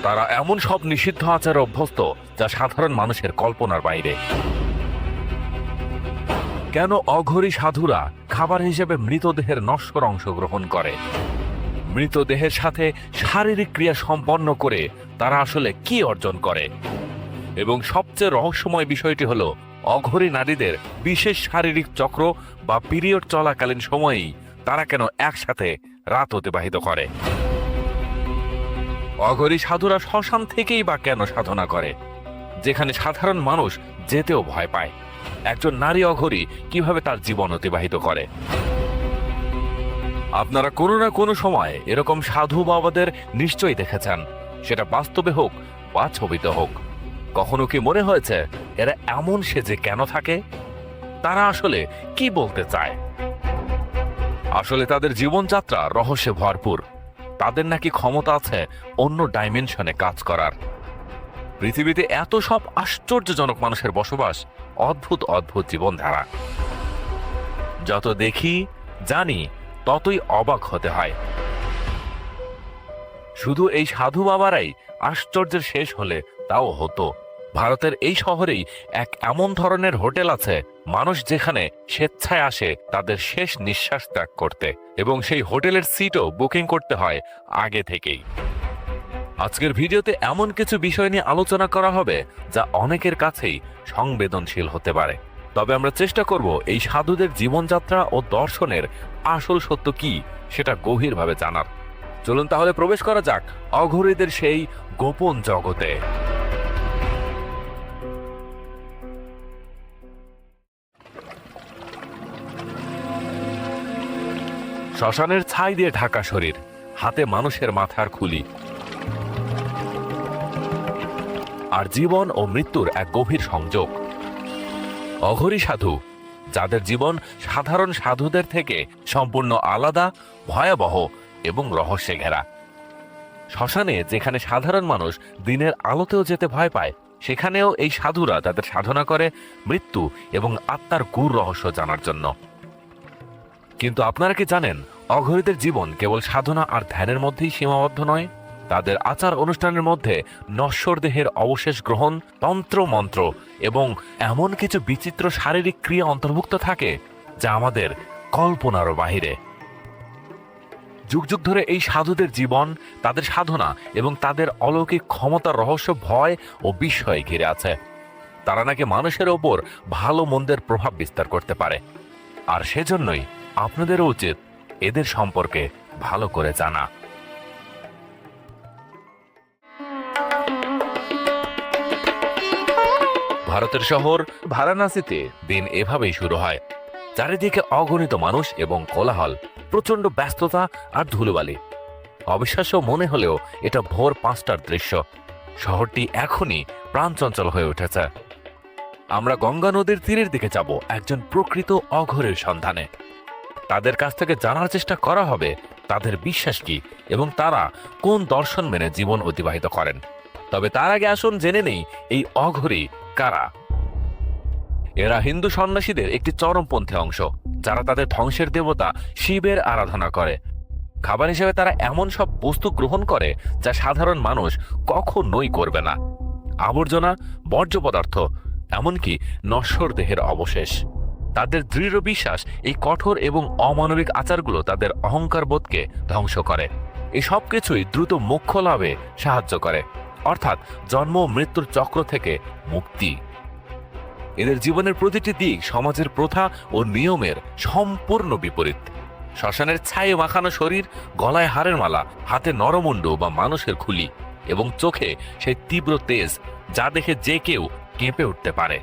তারা এমন সব নিষিদ্ধ আচারে অভ্যস্ত যা সাধারণ মানুষের কল্পনার বাইরে। কেন অঘরী সাধুরা খাবার হিসেবে মৃতদেহের নশ্বর অংশ গ্রহণ করে? মৃতদেহের সাথে শারীরিক ক্রিয়া সম্পন্ন করে তারা আসলে কি অর্জন করে? এবং সবচেয়ে রহস্যময় বিষয়টি হলো অঘরী নারীদের বিশেষ শারীরিক চক্র বা পিরিয়ড চলাকালীন সময়েই তারা কেন একসাথে রাত অতিবাহিত করে? অঘরী সাধুরা শ্মশান থেকেই বা কেন সাধনা করে, যেখানে সাধারণ মানুষ যেতেও ভয় পায়? একজন নারী অঘরী কিভাবে তার জীবন অতিবাহিত করে? আপনারা কোনো না কোনো সময় এরকম সাধু বাবাদের নিশ্চয়ই দেখেছেন, সেটা বাস্তবে হোক বা ছবিতে হোক। কখনো কি মনে হয়েছে এরা এমন সেজে কেন থাকে? তারা আসলে কি বলতে চায়? আসলে তাদের জীবনযাত্রা রহস্যে ভরপুর। তাদের নাকি ক্ষমতা আছে অন্য ডাইমেনশনে কাজ করার। পৃথিবীতে এত সব আশ্চর্যজনক মানুষের বসবাস, অদ্ভুত অদ্ভুত জীবনধারা। যত দেখি জানি ততই অবাক হতে হয়। শুধু এই সাধু বাবারাই আশ্চর্যের শেষ হলে তাও হতো। ভারতের এই শহরেই এক এমন ধরনের হোটেল আছে, মানুষ যেখানে স্বেচ্ছায় আসে তাদের শেষ নিঃশ্বাস ত্যাগ করতে, এবং সেই হোটেলের সিটও বুকিং করতে হয় আগে থেকেই। আজকের ভিডিওতে এমন কিছু বিষয় নিয়ে আলোচনা করা হবে যা অনেকের কাছেই সংবেদনশীল হতে পারে। তবে আমরা চেষ্টা করব এই সাধুদের জীবনযাত্রা ও দর্শনের আসল সত্য কি সেটা গভীরভাবে জানার। চলুন তাহলে প্রবেশ করা যাক অঘরীদের সেই গোপন জগতে। শ্মশানের ছাই দিয়ে ঢাকা শরীর, হাতে মানুষের মাথার খুলি, আর জীবন ও মৃত্যুর এক গভীর সংযোগ। অঘরী সাধু, যাদের জীবন সাধারণ সাধুদের থেকে সম্পূর্ণ আলাদা, ভয়াবহ এবং রহস্যে ঘেরা। শ্মশানে যেখানে সাধারণ মানুষ দিনের আলোতেও যেতে ভয় পায়, সেখানেও এই সাধুরা তাদের সাধনা করে মৃত্যু এবং আত্মার গূঢ় রহস্য জানার জন্য। কিন্তু আপনারা কি জানেন, অঘরীদের জীবন কেবল সাধনা আর ধ্যানের মধ্যেই সীমাবদ্ধ নয়। তাদের আচার অনুষ্ঠানের মধ্যে নশ্বর দেহের অবশেষ গ্রহণ, তন্ত্র মন্ত্র এবং এমন কিছু বিচিত্র শারীরিক ক্রিয়া অন্তর্ভুক্ত থাকে যা আমাদের কল্পনারও বাহিরে। যুগ যুগ ধরে এই সাধুদের জীবন, তাদের সাধনা এবং তাদের অলৌকিক ক্ষমতার রহস্য ভয় ও বিস্ময়ে ঘিরে আছে। তারা নাকি মানুষের ওপর ভালো মন্দের প্রভাব বিস্তার করতে পারে, আর সেজন্যই আপনাদেরও উচিত এদের সম্পর্কে ভালো করে জানা। ভারতের শহর বারাণসীতে দিন এভাবেই শুরু হয়। চারিদিকে অগণিত মানুষ এবং কোলাহল, প্রচন্ড ব্যস্ততা আর ধুলোবালি। অবিশ্বাস্য মনে হলেও এটা ভোর 5টার দৃশ্য। শহরটি এখনই প্রাণচঞ্চল হয়ে উঠেছে। আমরা গঙ্গা নদীর তীরের দিকে যাব একজন প্রকৃত অঘোরের সন্ধানে। তাদের কাছ থেকে জানার চেষ্টা করা হবে তাদের বিশ্বাস কি এবং তারা কোন দর্শন মেনে জীবন অতিবাহিত করেন। তবে তার আগে আসুন জেনে নেই এই অঘরী কারা। এরা হিন্দু সন্ন্যাসীদের একটি চরমপন্থী অংশ, যারা তাদের ধ্বংসের দেবতা শিবের আরাধনা করে। খাবার হিসেবে তারা এমন সব বস্তু গ্রহণ করে যা সাধারণ মানুষ কখনোই করবে না। আবর্জনা, বর্জ্য পদার্থ, এমনকি নশ্বর দেহের অবশেষ। তাদের দৃঢ় বিশ্বাস এই কঠোর এবং অমানবিক আচারগুলো তাদের অহংকার বোধকে ধ্বংস করে। এই সব কিছুই দ্রুত মোক্ষ লাভে সাহায্য করে, অর্থাৎ জন্ম ও মৃত্যুর চক্র থেকে মুক্তি। এদের জীবনের প্রতিটি দিক সমাজের প্রথা ও নিয়মের সম্পূর্ণ বিপরীত। শ্মশানের ছায়ে মাখানো শরীর, গলায় হারের মালা, হাতে নরমুণ্ড বা মানুষের খুলি এবং চোখে সেই তীব্র তেজ যা দেখে যে কেউ কেঁপে উঠতে পারে।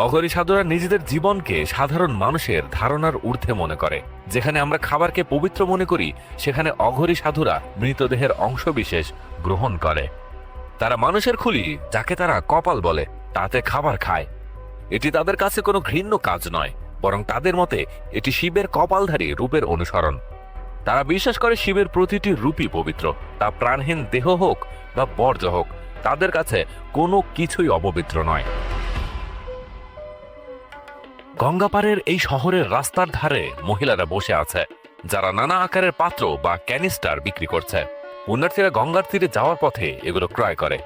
অঘরী সাধুরা নিজেদের জীবনকে সাধারণ মানুষের ধারণার ঊর্ধ্বে মনে করে। যেখানে আমরা খাবারকে পবিত্র মনে করি, সেখানে অঘরী সাধুরা মৃতদেহের অংশবিশেষ গ্রহণ করে। তারা মানুষের খুলি, যাকে তারা কপাল বলে, তাতে খাবার খায়। এটি তাদের কাছে কোনো ঘৃণ্য কাজ নয়, বরং তাদের মতে এটি শিবের কপালধারী রূপের অনুসরণ। তারা বিশ্বাস করে শিবের প্রতিটি রূপই পবিত্র, তা প্রাণহীন দেহ হোক বা বর্জ্য হোক, তাদের কাছে কোনো কিছুই অপবিত্র নয়। গঙ্গাপাড়ের এই শহরের রাস্তার ধারে মহিলারা বসে আছে, যারা নানা আকারের পাত্র বা ক্যানিস্টার বিক্রি করছে। পুণ্যার্থীরা গঙ্গার তীরে যাওয়ার পথে এগুলো ক্রয় করে,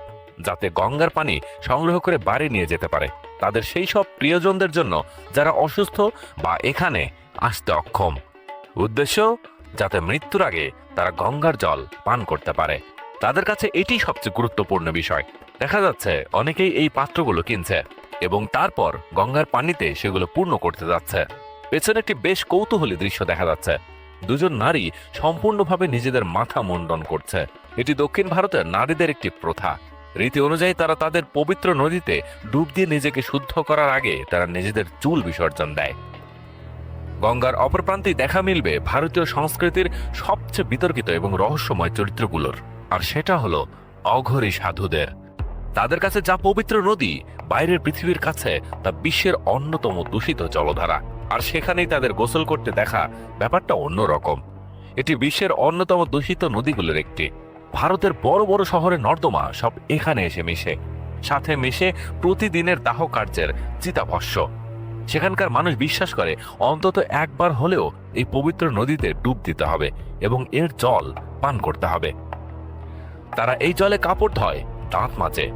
যাতে গঙ্গার পানি সংগ্রহ করে বাড়ি নিয়ে যেতে পারে তাদের সেই সব প্রিয়জনদের জন্য যারা অসুস্থ বা এখানে আসতে অক্ষম। উদ্দেশ্য, যাতে মৃত্যুর আগে তারা গঙ্গার জল পান করতে পারে। তাদের কাছে এটি সবচেয়ে গুরুত্বপূর্ণ বিষয়। দেখা যাচ্ছে অনেকেই এই পাত্রগুলো কিনছে এবং তারপর গঙ্গার পানিতে সেগুলো পূর্ণ করতে যাচ্ছে। পেছনে একটি বেশ কৌতূহলী দৃশ্য দেখা যাচ্ছে। দুজন নারী সম্পূর্ণভাবে নিজেদের মাথা মুন্ডন করছে। এটি দক্ষিণ ভারতের নারীদের একটি প্রথা। রীতি অনুযায়ী তারা তাদের পবিত্র নদীতে ডুব দিয়ে নিজেকে শুদ্ধ করার আগে তারা নিজেদের চুল বিসর্জন দেয়। গঙ্গার অপর প্রান্তে দেখা মিলবে ভারতীয় সংস্কৃতির সবচেয়ে বিতর্কিত এবং রহস্যময় চরিত্রগুলোর, আর সেটা হলো অঘরী সাধুদের। তাদের কাছে যা পবিত্র নদী, বাইরের পৃথিবীর কাছে তা বিশ্বের অন্যতম দূষিত জলধারা, আর সেখানেই তাদের গোসল করতে দেখা ব্যাপারটা অন্যরকম। এটি বিশ্বের অন্যতম দূষিত নদীগুলোর একটি। ভারতের বড় বড় শহরের নর্দমা সব এখানে এসে মিশে, সাথে মিশে প্রতিদিনের দাহ কার্যের চিতাভস্য। সেখানকার মানুষ বিশ্বাস করে অন্তত একবার হলেও এই পবিত্র নদীতে ডুব দিতে হবে এবং এর জল পান করতে হবে। তারা এই জলে কাপড় ধয়, দাঁত মাজে।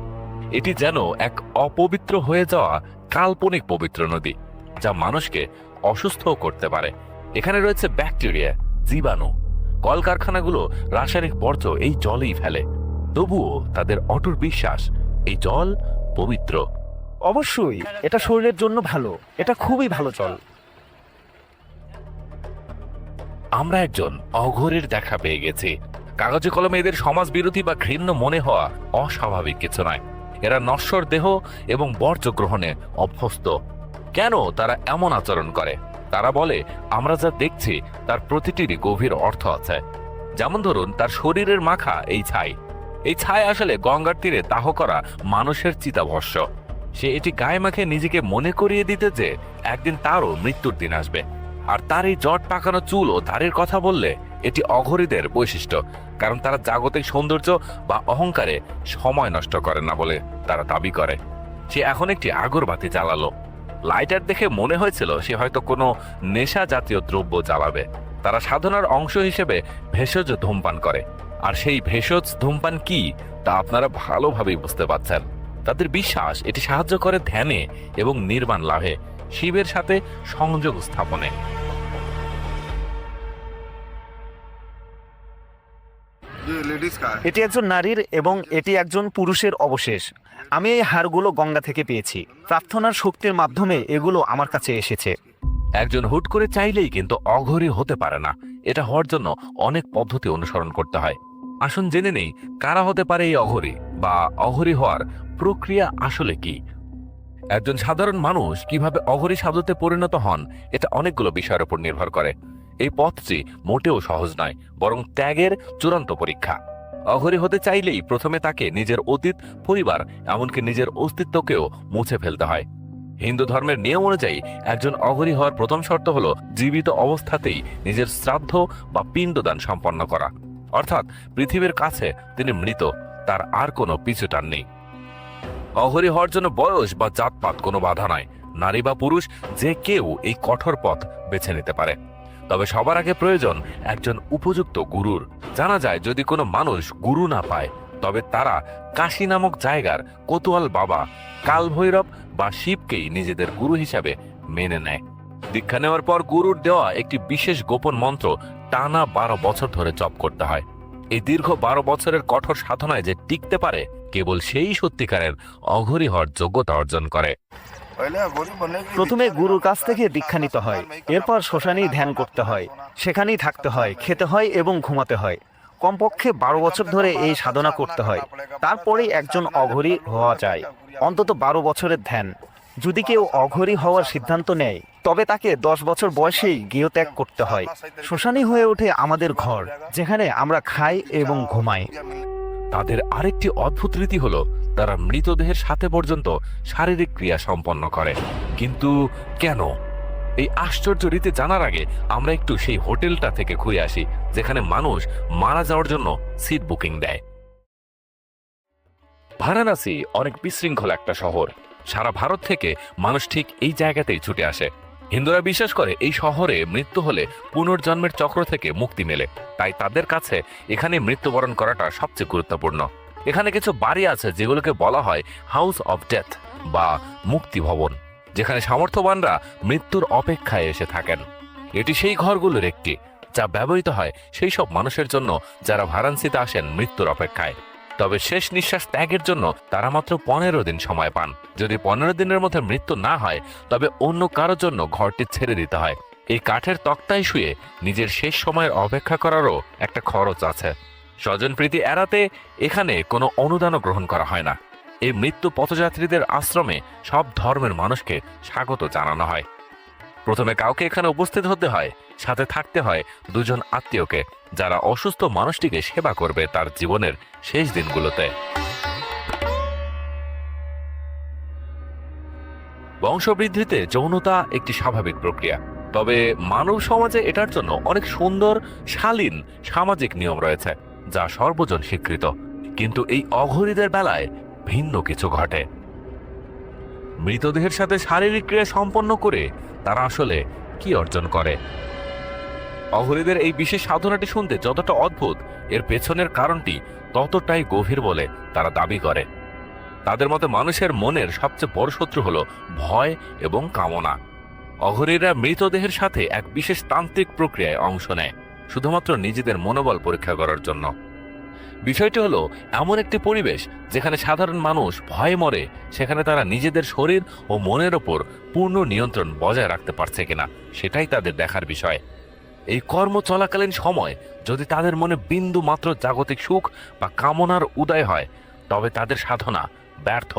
এটি যেন এক অপবিত্র হয়ে যাওয়া কাল্পনিক পবিত্র নদী, যা মানুষকে অসুস্থও করতে পারে। এখানে রয়েছে ব্যাকটেরিয়া, জীবাণু। কলকারখানাগুলো রাসায়নিক বর্জ্য এই জলেই ফেলে। তবুও তাদের অটুট বিশ্বাস এই জল পবিত্র। অবশ্যই এটা শরীরের জন্য ভালো, এটা খুবই ভালো জল। আমরা একজন অঘোরের দেখা পেয়ে গেছি। কাগজে কলমে এদের সমাজ বিরোধী বা ঘৃণ্য মনে হওয়া অস্বাভাবিক কিছু নয়। এরা নশ্বর দেহ এবং বর্জ্য গ্রহণে অভ্যস্ত। কেন তারা এমন আচরণ করে? তারা বলে, আমরা যা দেখছি তার প্রতিটিরই গভীর অর্থ আছে। যেমন ধরুন, তার শরীরের মাখা এই ছাই। এই ছাই আসলে গঙ্গার তীরে দাহ করা মানুষের চিতাভস্য। সে এটি গায়ে মাখে নিজেকে মনে করিয়ে দিতে যে একদিন তারও মৃত্যুর দিন আসবে। আর তার এই জট পাকানো চুল ও দাড়ির কথা বললে এটি অঘরীদের বৈশিষ্ট্য, কারণ তারা জাগতিক সৌন্দর্য বা অহংকারে সময় নষ্ট করে না বলে তারা দাবি করে। সে এখন একটি আগরবাতি জ্বালালো। লাইটার দেখে মনে হয়েছিল সে হয়তো কোনো নেশা জাতীয় দ্রব্য জ্বালাবে। তারা সাধনার অংশ হিসেবে ভেষজ ধূমপান করে, আর সেই ভেষজ ধূমপান কি তা আপনারা ভালোভাবেই বুঝতে পারছেন। তাদের বিশ্বাস এটি সাহায্য করে ধ্যানে এবং নির্বাণ লাভে, শিবের সাথে সংযোগ স্থাপনে। এটি একজন নারীর এবং এটি একজন পুরুষের অবশেষ। আমি এই হাড়গুলো গঙ্গা থেকে পেয়েছি। প্রার্থনার শক্তির মাধ্যমে এগুলো আমার কাছে এসেছে। একজন হুট করে চাইলেই কিন্তু অঘরী হতে পারে না। এটা হওয়ার জন্য অনেক পদ্ধতি অনুসরণ করতে হয়। আসুন জেনে নেই কারা হতে পারে এই অঘরী, বা অঘরী হওয়ার প্রক্রিয়া আসলে কি। একজন সাধারণ মানুষ কিভাবে অঘরী সাধুতে পরিণত হন, এটা অনেকগুলো বিষয়ের উপর নির্ভর করে। এই পথটি মোটেও সহজ নয়, বরং ত্যাগের চূড়ান্ত পরীক্ষা। অঘরী হতে চাইলেই প্রথমে তাকে নিজের অতীত, পরিবার, এমনকি নিজের অস্তিত্বকেও মুছে ফেলতে হয়। হিন্দু ধর্মের নিয়ম অনুযায়ী একজন অঘরী হওয়ার প্রথম শর্ত হলো জীবিত অবস্থাতেই নিজের শ্রাদ্ধ বা পিণ্ডদান সম্পন্ন করা। অর্থাৎ পৃথিবীর কাছে তিনি মৃত, তার আর কোনো পিছুটান নেই। অঘরী হওয়ার জন্য বয়স বা জাতপাত কোনো বাধা নয়। নারী বা পুরুষ যে কেউ এই কঠোর পথ বেছে নিতে পারে। তবে সবার আগে প্রয়োজন একজন উপযুক্ত গুরুর। জানা যায় যদি কোনো মানুষ গুরু না পায়, তবে তারা কাশী নামক জায়গার কোতোয়াল বাবা, কালভৈরব বা শিবকেই নিজেদের গুরু হিসাবে মেনে নেয়। দীক্ষা নেওয়ার পর গুরুর দেওয়া একটি বিশেষ গোপন মন্ত্র টানা 12 বছর ধরে জপ করতে হয়। এই দীর্ঘ 12 বছরের কঠোর সাধনায় যে টিকতে পারে, কেবল সেই সত্যিকারের অঘরী হওয়ার যোগ্যতা অর্জন করে। প্রথমে গুরুর কাছ থেকে দীক্ষা নিতে হয়, এরপর শ্মশানেই ধ্যান করতে হয়, সেখানেই থাকতে হয়, খেতে হয় এবং ঘুমাতে হয়। কমপক্ষে 12 বছর ধরে এই সাধনা করতে হয়। তারপরেই একজন অঘরী হওয়া যায়। অন্তত 12 বছরের ধ্যান। যদি কেউ অঘরী হওয়ার সিদ্ধান্ত নেয়, তবে তাকে 10 বছর বয়সেই গৃহত্যাগ করতে হয়। শ্মশানই হয়ে ওঠে আমাদের ঘর, যেখানে আমরা খাই এবং ঘুমাই। তাদের আরেকটি অদ্ভুত রীতি হলো তারা মৃতদেহের সাথে পর্যন্ত শারীরিক ক্রিয়া সম্পন্ন করে। কিন্তু কেন? এই আশ্চর্য রীতি জানার আগে আমরা একটু সেই হোটেলটা থেকে ঘুরে আসি যেখানে মানুষ মারা যাওয়ার জন্য সিট বুকিং দেয়। বারাণসী অনেক বিশৃঙ্খল একটা শহর। সারা ভারত থেকে মানুষ ঠিক এই জায়গাতেই ছুটে আসে। হিন্দুরা বিশ্বাস করে এই শহরে মৃত্যু হলে পুনর্জন্মের চক্র থেকে মুক্তি মেলে, তাই তাদের কাছে এখানে মৃত্যুবরণ করাটা সবচেয়ে গুরুত্বপূর্ণ। এখানে কিছু বাড়ি আছে যেগুলোকে বলা হয় হাউস অফ ডেথ বা মুক্তি ভবন, যেখানে সামর্থ্যবানরা মৃত্যুর অপেক্ষায় এসে থাকেন। এটি সেই ঘরগুলোর একটি যা ব্যবহৃত হয় সেই সব মানুষের জন্য যারা ভারাণসীতে আসেন মৃত্যুর অপেক্ষায়। তবে শেষ নিঃশ্বাস ত্যাগের জন্য তারা মাত্র 15 দিন সময় পান। যদি 15 দিনের মধ্যে মৃত্যু না হয় তবে অন্য কারোর জন্য ঘরটি ছেড়ে দিতে হয়। এই কাঠের তক্তায় শুয়ে নিজের শেষ সময়ের অপেক্ষা করারও একটা খরচ আছে। স্বজনপ্রীতি এড়াতে এখানে কোনো অনুদানও গ্রহণ করা হয় না। এই মৃত্যু পথযাত্রীদের আশ্রমে সব ধর্মের মানুষকে স্বাগত জানানো হয়। প্রথমে কাউকে এখানে উপস্থিত হতে হয়, সাথে থাকতে হয় দুজন আত্মীয়কে, যারা অসুস্থ মানুষটিকে সেবা করবে তার জীবনের শেষ দিনগুলোতে। বংশবৃদ্ধিতে যৌনতা একটি স্বাভাবিক প্রক্রিয়া, তবে মানব সমাজে এটার জন্য অনেক সুন্দর শালীন সামাজিক নিয়ম রয়েছে যা সর্বজন স্বীকৃত। কিন্তু এই অঘরীদের বেলায় ভিন্ন কিছু ঘটে। মৃতদেহের সাথে শারীরিক ক্রিয়া সম্পন্ন করে তারা আসলে কি অর্জন করে? অঘরীদের এই বিশেষ সাধনাটি শুনতে যতটা অদ্ভুত, এর পেছনের কারণটি ততটাই গভীর বলে তারা দাবি করে। তাদের মতে মানুষের মনের সবচেয়ে বড় শত্রু হলো ভয় এবং কামনা। অঘরীরা মৃতদেহের সাথে এক বিশেষ তান্ত্রিক প্রক্রিয়ায় অংশ নেয়, শুধুমাত্র নিজেদের মনোবল পরীক্ষা করার জন্য। বিষয়টি হলো এমন একটি পরিবেশ যেখানে সাধারণ মানুষ ভয়ে মরে, সেখানে তারা নিজেদের শরীর ও মনের ওপর পূর্ণ নিয়ন্ত্রণ বজায় রাখতে পারছে কিনা সেটাই তাদের দেখার বিষয়। এই কর্ম চলাকালীন সময় যদি তাদের মনে বিন্দু মাত্র জাগতিক সুখ বা কামনার উদয় হয় তবে তাদের সাধনা ব্যর্থ।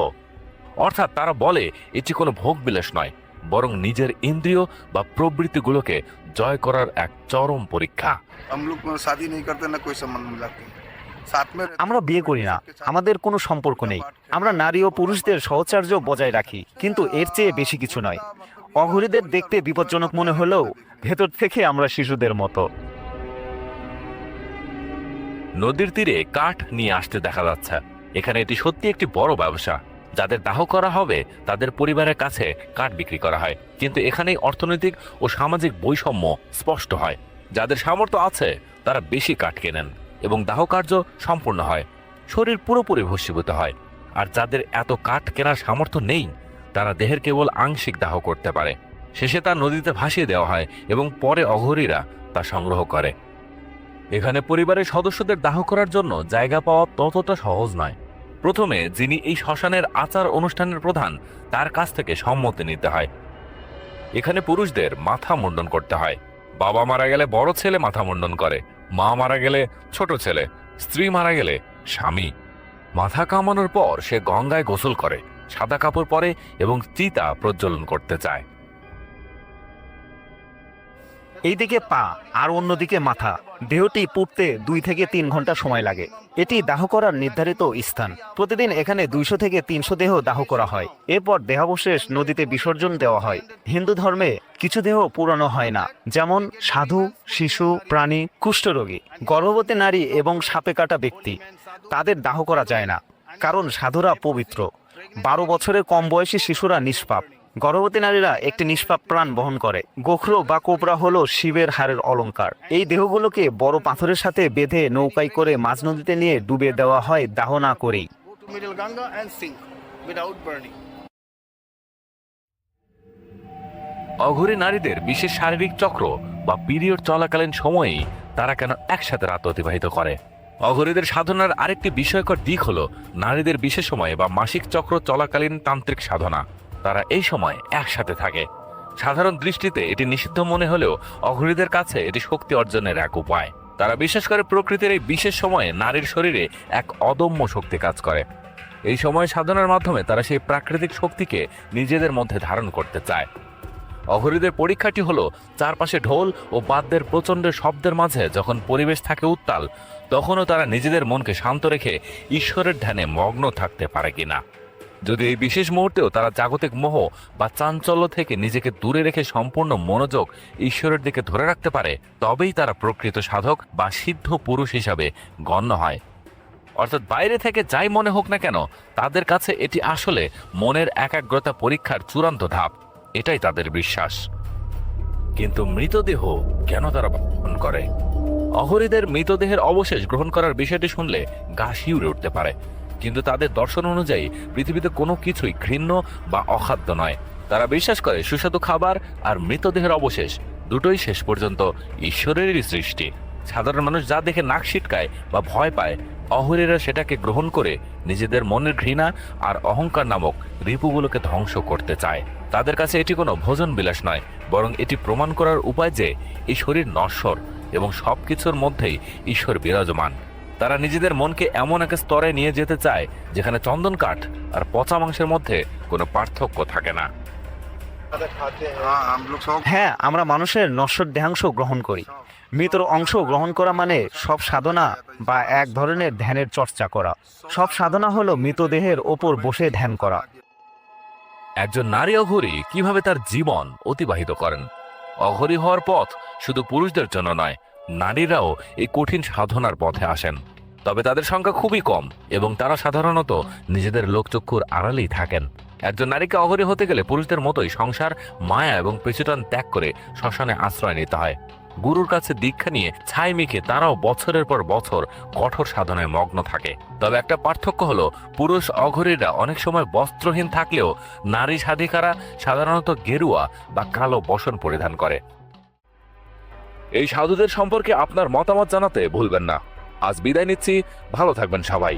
অর্থাৎ তারা বলে এটি কোনো ভোগবিলাস নয়, বরং নিজের ইন্দ্রিয় বা প্রবৃত্তিগুলোকে জয় করার এক চরম পরীক্ষা। আমরা বিয়ে করি না, আমাদের কোনো সম্পর্ক নেই। আমরা নারী ও পুরুষদের সহচর্য বজায় রাখি, কিন্তু এর চেয়ে বেশি কিছু নয়। অঘরীদের দেখতে বিপজ্জনক মনে হলেও ভেতর থেকে আমরা শিশুদের মতো। নদীর তীরে কাঠ নিয়ে আসতে দেখা যাচ্ছে। এখানে এটি সত্যি একটি বড় ব্যবসা। যাদের দাহ করা হবে তাদের পরিবারের কাছে কাঠ বিক্রি করা হয়, কিন্তু এখানেই অর্থনৈতিক ও সামাজিক বৈষম্য স্পষ্ট হয়। যাদের সামর্থ্য আছে তারা বেশি কাঠ কেনেন এবং দাহ কার্য সম্পূর্ণ হয়, শরীর পুরোপুরি ভস্মীভূত হয়। আর যাদের এত কাঠ কেনার সামর্থ্য নেই তারা দেহের কেবল আংশিক দাহ করতে পারে। শেষে তা নদীতে ভাসিয়ে দেওয়া হয় এবং পরে অঘরীরা তা সংগ্রহ করে। এখানে পরিবারের সদস্যদের দাহ করার জন্য জায়গা পাওয়া ততটা সহজ নয়। প্রথমে যিনি এই শ্মশানের আচার অনুষ্ঠানের প্রধান তার কাছ থেকে সম্মতি নিতে হয়। এখানে পুরুষদের মাথা মুন্ডন করতে হয়। বাবা মারা গেলে বড় ছেলে মাথা মুন্ডন করে, মা মারা গেলে ছোট ছেলে, স্ত্রী মারা গেলে স্বামী। মাথা কামানোর পর সে গঙ্গায় গোসল করে, সাদা কাপড় পরে এবং চিতা প্রজ্বলন করতে চায়। এইদিকে পা আর অন্যদিকে মাথা। দেহটি পুড়তে 2 থেকে 3 ঘন্টা সময় লাগে। এটি দাহ করার নির্ধারিত স্থান। প্রতিদিন এখানে 200 থেকে 300 দেহ দাহ করা হয়। এরপর দেহাবশেষ নদীতে বিসর্জন দেওয়া হয়। হিন্দু ধর্মে কিছু দেহ পুরানো হয় না, যেমন সাধু, শিশু, প্রাণী, কুষ্ঠরোগী, গর্ভবতী নারী এবং সাপে কাটা ব্যক্তি। তাদের দাহ করা যায় না, কারণ সাধুরা পবিত্র। 12 বছরের কম বয়সী শিশুরা নিষ্পাপ। গর্ভবতী নারীরা একটি নিষ্পাপ প্রাণ বহন করে। গোখরো বা কোবরা হলো শিবের হাড়ের অলংকার। এই দেহগুলোকে বড় পাথরের সাথে বেঁধে নৌকায় করে মাঝ নদীতে নিয়ে ডুবে দেওয়া হয় দাহ না করেই। অঘরী নারীদের বিশেষ শারীরিক চক্র বা পিরিয়ড চলাকালীন সময়েই তারা কেন একসাথে রাত অতিবাহিত করে? অঘরীদের সাধনার আরেকটি বিস্ময়কর দিক হলো নারীদের বিশেষ সময়ে বা মাসিক চক্র চলাকালীন তান্ত্রিক সাধনা। তারা এই সময় একসাথে থাকে। সাধারণ দৃষ্টিতে এটি নিষিদ্ধ মনে হলেও অঘরীদের কাছে এটি শক্তি অর্জনের এক উপায়। তারা বিশ্বাস করে প্রকৃতির এই বিশেষ সময়ে নারীর শরীরে এক অদম্য শক্তি কাজ করে। এই সময় সাধনার মাধ্যমে তারা সেই প্রাকৃতিক শক্তিকে নিজেদের মধ্যে ধারণ করতে চায়। অঘরীদের পরীক্ষাটি হলো চারপাশে ঢোল ও বাদ্যের প্রচণ্ড শব্দের মাঝে যখন পরিবেশ থাকে উত্তাল, তখনও তারা নিজেদের মনকে শান্ত রেখে ঈশ্বরের ধ্যানে মগ্ন থাকতে পারে কিনা। যদি এই বিশেষ মুহূর্তেও তারা জাগতিক মোহ বা চাঞ্চল্য থেকে নিজেকে দূরে রেখে সম্পূর্ণ মনোযোগ ঈশ্বরের দিকে ধরে রাখতে পারে, তবেই তারা প্রকৃত সাধক বা সিদ্ধ পুরুষ হিসাবে গণ্য হয়। অর্থাৎ বাইরে থেকে যাই মনে হোক না কেন, তাদের কাছে এটি আসলে মনের একাগ্রতা পরীক্ষার চূড়ান্ত ধাপ। এটাই তাদের বিশ্বাস। কিন্তু মৃতদেহ কেন তারা গ্রহণ করে? অঘরীদের মৃতদেহের অবশেষ গ্রহণ করার বিষয়টি শুনলে গা শিউরে উঠতে পারে, কিন্তু তাদের দর্শন অনুযায়ী পৃথিবীতে কোনো কিছুই ঘৃণ্য বা অখাদ্য নয়। তারা বিশ্বাস করে সুস্বাদু খাবার আর মৃতদেহের অবশেষ দুটোই শেষ পর্যন্ত ঈশ্বরেরই সৃষ্টি। সাধারণ মানুষ যা দেখে নাক সিটকায় বা ভয় পায়, অঘরীরা সেটাকে গ্রহণ করে নিজেদের মনের ঘৃণা আর অহংকার নামক রিপুগুলোকে ধ্বংস করতে চায়। তাদের কাছে এটি কোনো ভোজন বিলাস নয়, বরং এটি প্রমাণ করার উপায় যে এই শরীর নশ্বর এবং সবকিছুর মধ্যেই ঈশ্বর বিরাজমান। তারা নিজেদের মনকে এমন এক স্তরে নিয়ে যেতে চায় যেখানে চন্দন কাঠ আর পচা মাংসের মধ্যে কোনো পার্থক্য থাকে না। হ্যাঁ, আমরা মানুষের নশ্বর দেহাংশ গ্রহণ করি। মৃতর অংশ গ্রহণ করা মানে সব সাধনা বা এক ধরনের ধ্যানের চর্চা করা। সব সাধনা হলো মৃতদেহের ওপর বসে ধ্যান করা। একজন নারী অঘরী কিভাবে তার জীবন অতিবাহিত করেন? অঘরী হওয়ার পথ শুধু পুরুষদের জন্য নয়, নারীরাও এই কঠিন সাধনার পথে আসেন। তবে তাদের সংখ্যা খুবই কম এবং তারা সাধারণত নিজেদের লোকচক্ষুর আড়ালেই থাকেন। একজন নারীকে অঘরী হতে গেলে পুরুষদের মতোই সংসার, মায়া এবং পেছুটান ত্যাগ করে শ্মশানে আশ্রয় নিতে হয়। গুরুর কাছে দীক্ষা নিয়ে ছাই মেখে তারাও বছরের পর বছর কঠোর সাধনায় মগ্ন থাকে। তবে একটা পার্থক্য হলো, পুরুষ অঘরীরা অনেক সময় বস্ত্রহীন থাকলেও নারী সাধিকারা সাধারণত গেরুয়া বা কালো বসন পরিধান করে। এই সাধুদের সম্পর্কে আপনার মতামত জানাতে ভুলবেন না। আজ বিদায় নিচ্ছি, ভালো থাকবেন সবাই।